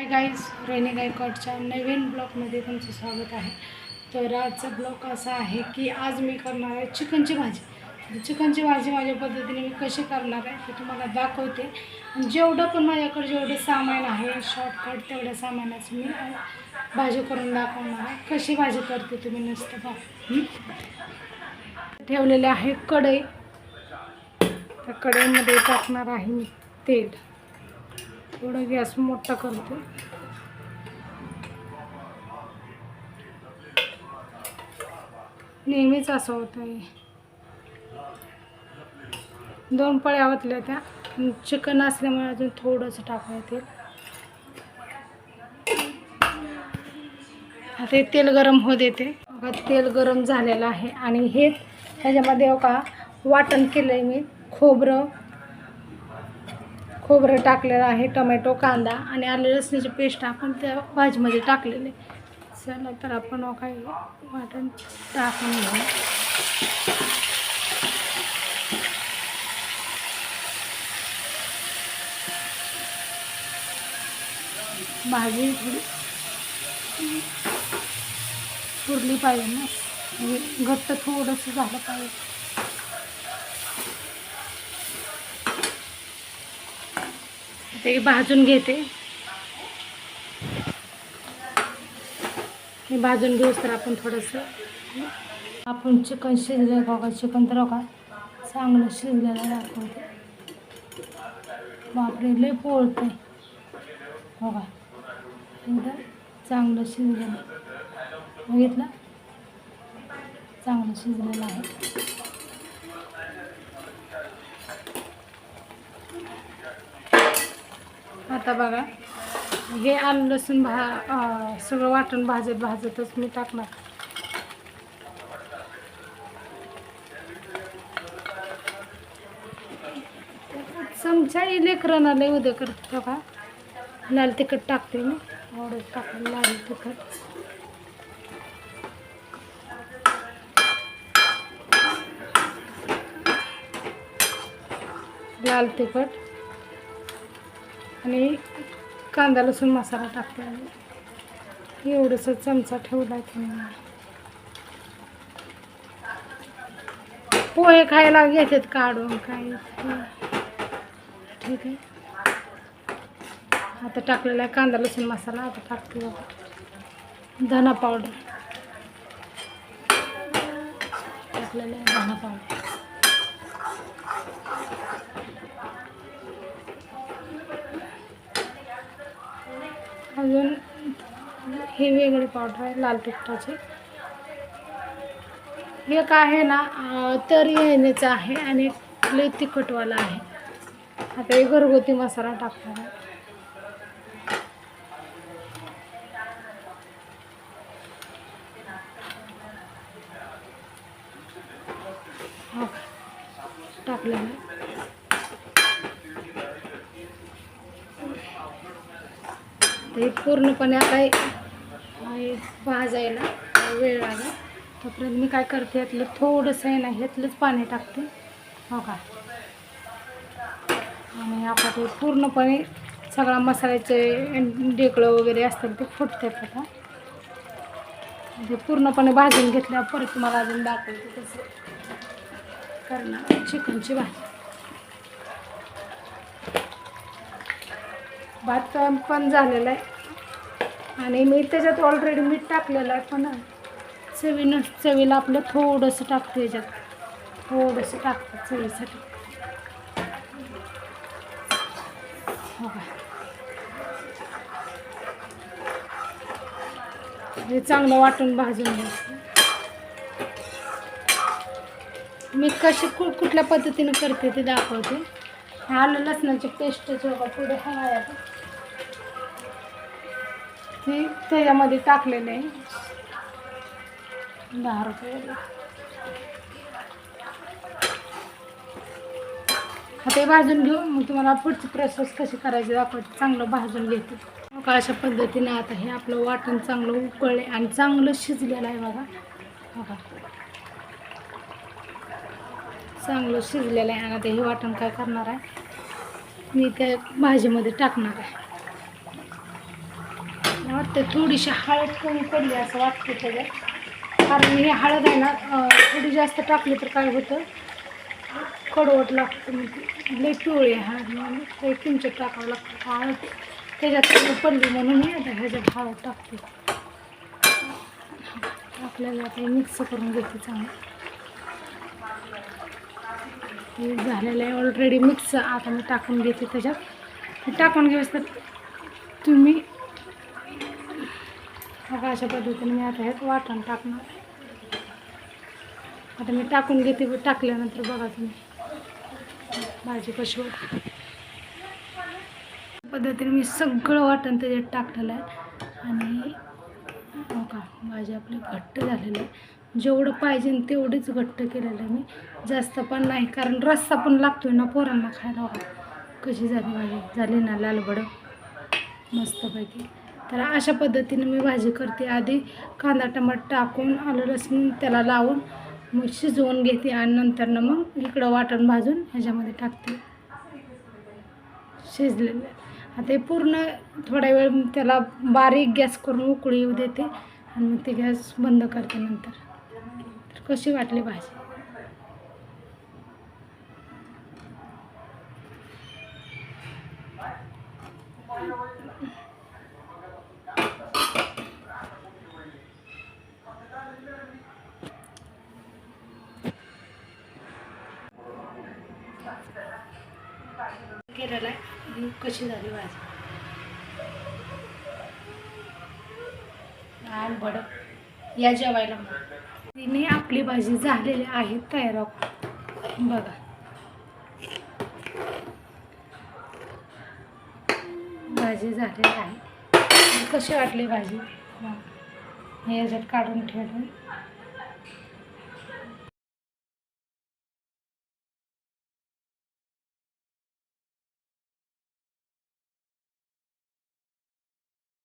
Hi guys, Rohini गायकवाडच्या नवीन ब्लॉगमध्ये तुमचं स्वागत आहे. तर आजचा ब्लॉग असा आहे की आज मी करणार आहे चिकनची भाजी. चिकनची भाजी माझ्या पद्धतीने मी कशी करणार आहे ते तुम्हाला दाखवते. जेवढं पण माझ्याकडे जेवढं सामान आहे शॉर्टकट तेवढ्या सामानाचं मी भाजी करून दाखवणार आहे. कशी भाजी करते तुम्ही नसतं बघ. ठेवलेले आहे कढई. त्या कढईमध्ये टाकणार आहे मी तेल. थोडं गॅस मोठा करते. नेहमीच असं होत आहे. 2 पळ्या ओतल्या त्या. चिकन असल्यामुळे अजून थोडंसं टाकायचं. आता तेल गरम होऊ देते. तेल गरम झालेलं आहे आणि हे ह्याच्यामध्ये का वाटण केलंय मी. खोबरं टाकलेलं आहे, टोमॅटो, कांदा आणि आलं लसणाची पेस्ट आपण त्या भाजीमध्ये टाकलेले. चला तर आपण काय वाटण टाकून घेऊ. भाजी थोडी पुरली पाहिजे ना, म्हणजे घट्ट थोडंसं झालं पाहिजे. ते भाजून घेते. हे भाजून घेऊस तर आपण थोडंसं आपण चिकन शिजलं बघा. चिकन तर बघा चांगलं शिजलेलं दाखवते. बापरे लय पोळते बघा. एकदम चांगलं शिजलेलं बघितलं, चांगलं शिजलेलं आहे. आता बघा हे आलं लसूण सगळं वाटण भाजतच मी टाकणार. चमचा लेकरांना लय उद्या करते बघा. लाल तिखट टाकते मी. एवढंच टाकलं लाल तिखट. लाल तिखट आणि कांदा लसूण मसाला टाकते. एवढंसं चमचा ठेवला की पोहे खायला घेतात काढून काय. ठीक आहे. आता टाकलेला आहे कांदा लसूण मसाला. आता टाकते बघा धना पावडर. टाकलेला आहे धना पावडर. अजून हे वेगळी पावडर आहे लाल तिखटाची. एक आहे ना तरी येण्याचं आहे आणि लय तिखटवाला आहे. आता हे घरगुती मसाला टाकणार आहे. टाकलेलं आहे. ते पूर्णपणे आता भाजायला वेळ लागला. तोपर्यंत मी काय करते, यातलं थोडंसं आहे ना ह्यातलंच पाणी टाकते हो का. आणि आता ते पूर्णपणे सगळा मसाल्याचे ढेकळं वगैरे असतील ते फुटतात. आता ते पूर्णपणे भाजून घेतल्यावर परत तुम्हाला अजून दाखवते कसं करणार चिकनची भाजी. भात पण झालेला आहे आणि मी त्याच्यात ऑलरेडी मीठ टाकलेलं आहे. पण चवीला आपलं थोडंसं टाकते. याच्यात थोडंसं टाकतं चवीसाठी हो का. हे चांगलं वाटून भाजून घ्यायचं. मी कशी कुठल्या पद्धतीने करते ते दाखवते. आलं लसणाची पेस्ट जेव्हा पुढे हवा ती त्याच्यामध्ये टाकलेलं आहे. 10 रुपये. ते भाजून घेऊ मग तुम्हाला पुढची प्रोसेस कशी करायची दाखवते. चांगलं भाजून घेते अशा पद्धतीने. आता हे आपलं वाटण चांगलं उकळले आणि चांगलं शिजलेलं आहे बघा. बघा चांगलं शिजलेलं आहे. आणि आता हे वाटण काय करणार आहे मी त्या भाजीमध्ये टाकणार आहे. वाटतं थोडीशी हळद कमी पडली असं वाटतं त्याच्यात, कारण ही हळद आहे ना थोडी जास्त टाकली तर काय होतं, कडवट लागतं, म्हणजे लई पिवळी हळद म्हणून ते किंचित टाकावं लागतं. हळद त्याच्यात कमी पडली म्हणून मी आता ह्याच्यात हळद टाकते. आपल्याला आता मिक्स करून घेते चांगलं. हे झालेलं आहे ऑलरेडी मिक्स. आता मी टाकून घेते त्याच्यात. हे टाकून घेऊस तर तुम्ही बघा अशा पद्धतीने मी आता ह्यात वाटण टाकणार. आता मी टाकून घेते. टाकल्यानंतर बघा तुम्ही भाजी कशी होते. पद्धतीने मी सगळं वाटण त्याच्यात टाकलेलं आहे आणि बघा भाजी आपली घट्ट झालेली आहे. जेवढं पाहिजे तेवढीच घट्ट केलेलं आहे मी, जास्त पण नाही, कारण रस्सा पण लागतोय ना पोरांना खायला. बघा कशी झाली भाजी, झाली ना लालबडं मस्तपैकी. तर अशा पद्धतीने मी भाजी करते. आधी कांदा टमाटर टाकून आलं लसूण त्याला लावून मग शिजवून घेते आणि नंतर मग इकडं वाटण भाजून ह्याच्यामध्ये टाकते शिजलेलं. आता हे पूर्ण थोडा वेळ त्याला बारीक गॅस करून उकळी येऊ देते आणि मग ते गॅस बंद करते नंतर. तर कशी वाटली भाजी. केलेला आहे कशी झाली भाजी. लाल भडक या जेवायला. तिने आपली भाजी झालेली आहे तयार. बघा भाजी झालेली आहे. कशी वाटली भाजी हे याच्यात काढून ठेवलं.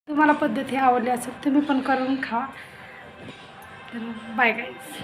तुम्हाला पद्धती आवडली असेल तुम्ही पण करून खा. तर बाय गाईज.